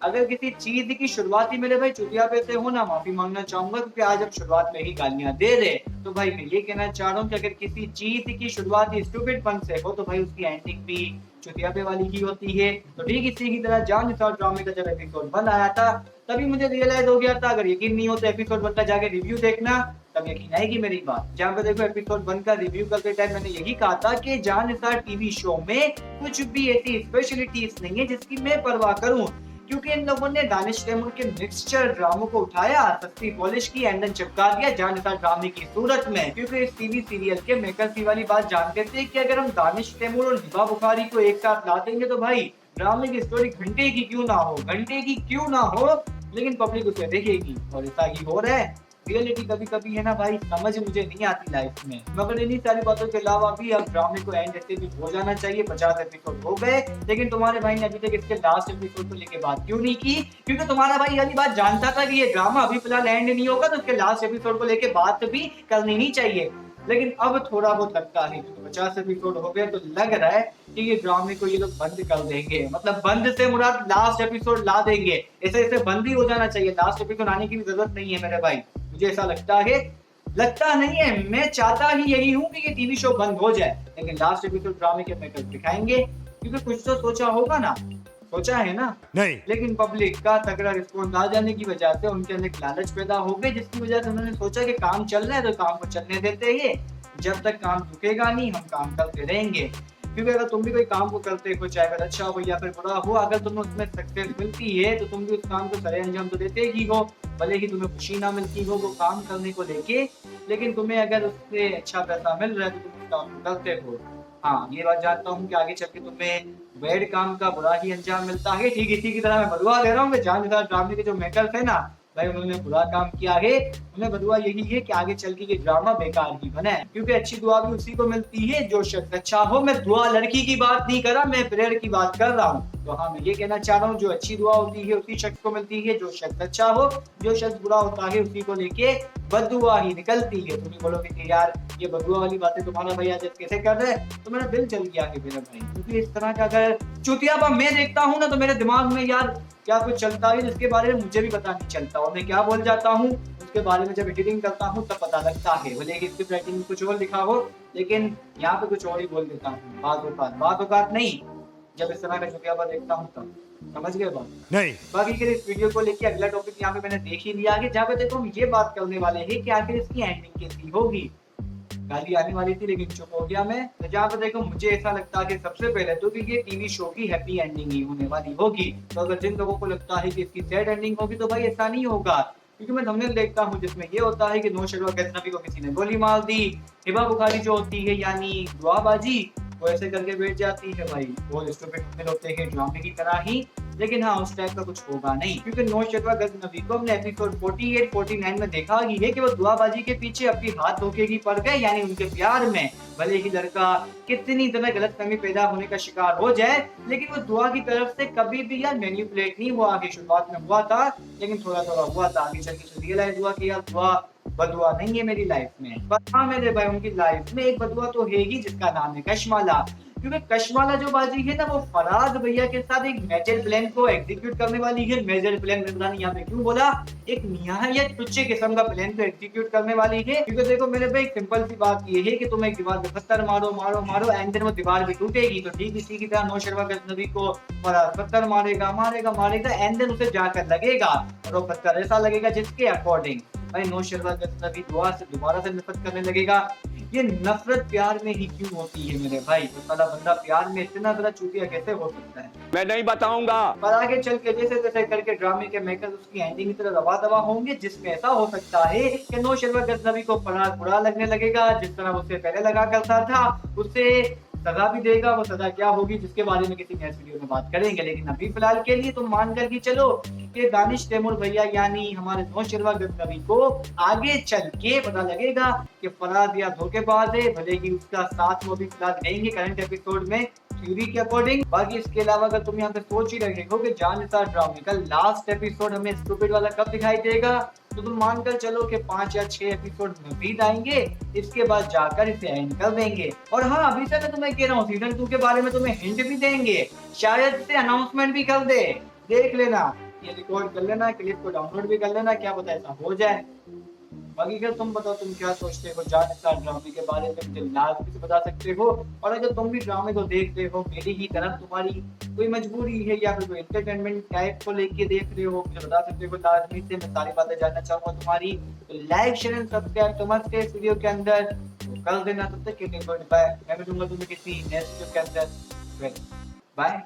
अगर किसी चीज़ की शुरुआत ही मेरे भाई चुतियापे से हो ना, माफ़ी माँगना चाहूँगा क्योंकि आज हम शुरुआत में ही गालियाँ दे रहे। तो भाई मैं ये कहना चाह रहा हूँ कि अगर किसी चीज़ की शुरुआत ही स्टूपिडपन से हो तो भाई उसकी एंडिंग भी चुतियापे वाली ही होती है। तो ठीक इसी की तरह जान निसार ड्रामे का जब एपिसोड 1 आया था, तभी मुझे रियलाइज़ हो गया था। अगर यकीन नहीं हो तो एपिसोड 1 का जाके रिव्यू देखना, तब यकीन आएगी मेरी बात। जहाँ पे देखो एपिसोड 1 का रिव्यू करते टाइम मैंने यही कहा था कि जान निसार टीवी शो में कुछ भी ऐसी स्पेशलिटीज़ नहीं है जिसकी मैं परवाह करूँ। क्योंकि इन लोगों ने दानिश तैमूर के मिक्सचर ड्रामों को उठाया, सस्ती पॉलिश की, एंडन चिपका दिया जान निसार ड्रामे की सूरत में। क्योंकि इस टीवी सीरियल के मेकर्स ये वाली बात जानते थे कि अगर हम दानिश तैमूर और हिबा बुखारी को एक साथ ला देंगे तो भाई ड्रामे की स्टोरी घंटे की क्यों ना हो, घंटे की क्यों ना हो, लेकिन पब्लिक उसे देखेगी और ऐसा ही हो रहा है। रियलिटी कभी-कभी है ना भाई, समझ मुझे नहीं आती लाइफ में। मगर इन्हीं सारी बातों के अलावा भी अब ड्रामे को एंड ऐसे भी हो जाना चाहिए। 50 एपिसोड हो गए, लेकिन तुम्हारे भाई ने अभी तक इसके लास्ट एपिसोड को लेके बात क्यों नहीं की? क्योंकि तुम्हारा भाई ये वाली बात जानता था कि ये ड्रामा अभी फिलहाल एंड नहीं होगा, तो इसके लास्ट एपिसोड को लेके बात भी करनी नहीं चाहिए। लेकिन अब थोड़ा बहुत लगता है, क्योंकि 50 एपिसोड हो गए तो लग रहा है कि ये ड्रामे को ये लोग बंद कर देंगे। मतलब बंद से मुराद लास्ट एपिसोड ला देंगे। ऐसे-ऐसे बंद ही हो जाना चाहिए। लास्ट एपिसोड आने की भी ज़रूरत नहीं है मेरे भाई। मुझे ऐसा लगता है, लगता नहीं है, मैं चाहता ही यही हूँ कि ये टीवी शो बंद हो जाए, लेकिन लास्ट एपिसोड ड्रामे के मेकर्स दिखाएँगे, क्योंकि कुछ तो सोचा होगा ना, सोचा है ना? नहीं। लेकिन पब्लिक का तगड़ा रिस्पॉन्स आ जाने की वजह से उनके अंदर एक लालच पैदा हो गई, जिसकी वजह से उन्होंने सोचा कि काम चल रहा है तो काम को चलने देते हैं। जब तक काम रुकेगा नहीं, हम काम करते रहेंगे। क्योंकि अगर तुम भी कोई काम को करते हो, चाहे वह अच्छा हो या फिर बुरा हो, अगर तुम्हें उसमें सक्सेस मिलती है तो तुम भी उस काम को सरे अंजाम तो देते ही हो। भले ही तुम्हें खुशी ना मिलती हो वो काम करने को लेके, लेकिन तुम्हें अगर उससे अच्छा पैसा मिल रहा है तो तुम उस काम को करते हो। हाँ, ये बात जानता हूँ कि आगे चल के तुम्हें बैड काम का बुरा ही अंजाम मिलता है। ठीक इसी की तरह मैं बदुआ दे रहा हूँ कि जान निसार ड्रामे के जो मेकर्स हैं ना, भाई उन्होंने बुरा काम किया है। उन्हें बदुआ यही है कि आगे चल के ये ड्रामा बेकार ही बने, क्योंकि अच्छी दुआ भी उसी को मिलती है जो शख्स अच्छा हो। मैं दुआ लड़की की बात नहीं कर रहा, मैं प्रेयर की बात कर रहा हूँ। तो हाँ, मैं ये कहना चाह रहा हूँ, जो अच्छी दुआ होती है उसी शख्स को मिलती है, जो शख्स अच्छा हो। जो शख्स बुरा होता है उसी को लेके बददुआ ही निकलती है। तुम बोलोगे कि यार ये बददुआ वाली बातें तुम्हारा भैया जब कैसे कर रहे हैं, तो मेरा दिल चल गया है मेरा भाई। क्योंकि इस तरह का अगर चुतियापा मैं देखता हूँ ना, तो मेरे दिमाग में यार क्या कुछ चलता है जिसके बारे में मुझे भी पता नहीं चलता, और मैं क्या बोल जाता हूँ उसके बारे में जब एडिटिंग करता हूँ तब पता लगता है। भले ही स्क्रिप्ट राइटिंग में कुछ और लिखा हो, लेकिन यहाँ पे कुछ और ही बोल देता हूँ। बात औकात नहीं, जब इस तरह का चुतियापा देखता हूँ तब। समझ गए बात? नहीं। बाकी के इस वीडियो को लेके अगला टॉपिक यहाँ पे मैंने देख ही लिया आगे, जहाँ पे देखो हम ये बात करने वाले हैं कि आखिर इसकी एंडिंग कैसी होगी। गाली आने वाली थी लेकिन चुप हो गया मैं। तो जहाँ पे देखो मुझे ऐसा लगता है कि सबसे पहले तो कि ये टीवी शो की हैप्पी एंडिंग ही होने वाली होगी। तो अगर जिन लोगों को लगता है कि इसकी सैड एंडिंग होगी, तो भाई ऐसा नहीं होगा। क्योंकि मैं थंबनेल देखता हूँ जिसमें ये होता है कि नौशरवा गजनबी को किसी ने गोली मार दी। हिबा बुखारी जो होती है यानी दुआबाजी, वो ऐसे करके बैठ जाती है भाई। बहुत स्टूपिड थंबनेल होते हैं ड्रामे की तरह ही, लेकिन हाँ उस टाइप का कुछ होगा नहीं। क्योंकि नौशरवा गजनबी को हमने एपिसोड 48, 49 में देखा ही है कि वो दुआबाजी के पीछे अपनी हाथ धोखे की पड़ गए, यानी उनके प्यार में। भले ही लड़का कितनी तरह गलतफहमी पैदा होने का शिकार हो जाए, लेकिन वो दुआ की तरफ से कभी भी यार मैनिपुलेट नहीं हुआ। आगे शुरुआत में हुआ था, लेकिन थोड़ा-थोड़ा हुआ था। आगे चल के रियलाइज हुआ कि यार दुआ बदुआ नहीं है मेरी लाइफ में। पर हाँ मेरे भाई, उनकी लाइफ में एक बदुआ तो है ही, जिसका नाम है कशमाला। क्योंकि कशमाला जो बाजी है ना, वो फराज भैया के साथ एक मेजर प्लान को एग्जीक्यूट करने वाली है। मेजर प्लान मैं पता नहीं यहाँ पे क्यों बोला, एक निहायत तुच्छ किस्म का प्लान को एग्जीक्यूट करने वाली है। क्योंकि देखो मेरे भाई, सिंपल सी बात ये है कि तुम एक दीवार पे पत्थर मारो मारो मारो, एंड देन वो दीवार भी टूटेगी। तो ठीक इसी की तरह नौशरवा गजनबी को फराज पत्थर मारेगा मारेगा मारेगा, एंड देन उसे जाकर लगेगा, और वो पत्थर ऐसा लगेगा जिसके अकॉर्डिंग भाई नौशरवा गजनबी दुआ से दोबारा से नफरत करने लगेगा। ये नफरत प्यार में ही क्यों होती है मेरे भाई? तो साला बंदा प्यार में इतना बड़ा चूतिया कैसे हो सकता है? मैं नहीं बताऊंगा। पर आगे चल के जैसे तैसे करके ड्रामे के मेकर्स उसकी एंडिंग की तरह रवा दवा होंगे, जिसमें ऐसा हो सकता है कि नौशरवा गजनबी को फराज बुरा लगने लगेगा, जिस तरह उससे पहले लगा करता था। उससे सजा भी देगा। वो सजा क्या होगी जिसके बारे में किसी नेक्स्ट वीडियो में बात करेंगे। लेकिन अभी फिलहाल के लिए तुम मान कर के चलो कि दानिश तैमूर भैया यानी हमारे नौशरवा गजनबी को आगे चल के पता लगेगा कि फराज या धोखेबाज है। भले ही उसका साथ वो भी फिलहाल देंगे करंट एपिसोड में थ्योरी के अकॉर्डिंग। बाकी इसके अलावा अगर तुम यहाँ पे सोच ही रहे हो कि जान निसार ड्रामे का लास्ट एपिसोड हमें स्टूपिड वाला कब दिखाई देगा, तो तुम मानकर चलो कि 5 या 6 एपिसोड मजीद आएंगे, इसके बाद जाकर इसे एंड कर देंगे। और हाँ, अभी से मैं तुम्हें कह रहा हूँ सीजन 2 के बारे में तुम्हें हिंट भी देंगे, शायद से अनाउंसमेंट भी कर दे, देख लेना। ये रिकॉर्ड कर लेना, क्लिप को डाउनलोड भी कर लेना, क्या पता ऐसा हो जाए। बाकी अगर तुम बताओ तुम क्या सोचते हो जानदार ड्रामे के बारे में, मुझे लाजमी से बता सकते हो। और अगर तुम भी ड्रामे को देख रहे हो मेरी ही तरह, तुम्हारी कोई मजबूरी है या फिर कोई एंटरटेनमेंट टाइप को लेके देख रहे हो, मुझे बता सकते हो लाजमी से। मैं सारी बातें जानना चाहूंगा तुम्हारी। तो लाइक शेयर एंड सब्सक्राइब तो मस्त है इस वीडियो के अंदर, तो कर देना। तब तक के लिए गुड बाय। मैं मिलूंगा तुम्हें किसी नेक्स्ट वीडियो के अंदर। बाय।